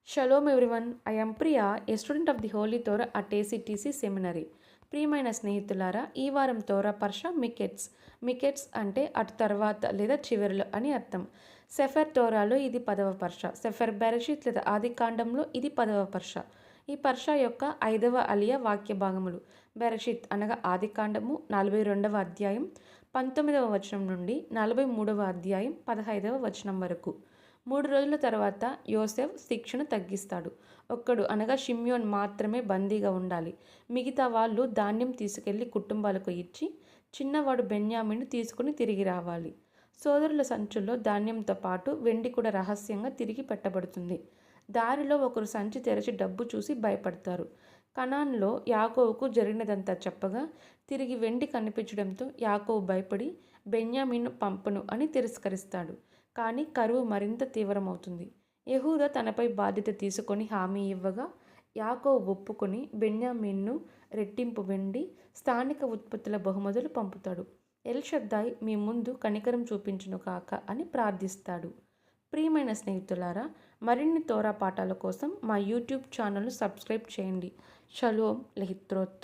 Shalom everyone, I am Priya, a student of the holy Torah at ACTC seminary. ప్రియమైన స్నేహితులారా, ఈ వారం తోరా పర్ష మికెట్స్. మికెట్స్ అంటే అటు తర్వాత లేదా చివరిలో అని అర్థం. సెఫర్ తోరాలో ఇది 10వ పర్ష. సెఫర్ బెరషిత్ లేదా ఆది కాండంలో ఇది 10వ పర్ష. ఈ పర్ష యొక్క 5వ అలియా వాక్య భాగములు. బెరషిత్ అనగా ఆది కాండము 42వ అధ్యాయం 19వ వచనం నుండి 43వ అధ్యాయం 15వ వచనం వరకు. 3 రోజుల తర్వాత యోసెఫ్ శిక్షను తగ్గిస్తాడు. ఒక్కడు అనగా షిమ్యోన్ మాత్రమే బందీగా ఉండాలి. మిగతా వాళ్ళు ధాన్యం తీసుకెళ్లి కుటుంబాలకు ఇచ్చి చిన్నవాడు బెన్యామీను తీసుకుని తిరిగి రావాలి. సోదరుల సంచుల్లో ధాన్యంతో పాటు వెండి కూడా రహస్యంగా తిరిగి పెట్టబడుతుంది. దారిలో ఒకరు సంచి తెరచి డబ్బు చూసి భయపడతారు. కనాన్లో యాకోబుకు జరిగినదంతా చెప్పగా తిరిగి వెండి కనిపించడంతో యాకోబు భయపడి బెన్యామీను పంపను అని తిరస్కరిస్తాడు. కానీ కరువు మరింత తీవ్రమవుతుంది. యెహూదా తనపై బాధ్యత తీసుకొని హామీ ఇవ్వగా యాకోబు ఒప్పుకొని బెన్యామీన్ను రెట్టింపు వెండి, స్థానిక ఉత్పత్తుల బహుమతులు పంపుతాడు. ఎల్ షద్దాయ్ మీ ముందు కనికరం చూపించును కాక అని ప్రార్థిస్తాడు. ప్రియమైన స్నేహితులారా, మరిన్ని తోరా పాఠాల కోసం మా యూట్యూబ్ ఛానల్ను సబ్స్క్రైబ్ చేయండి. షలోమ్ లెహిత్రోత్.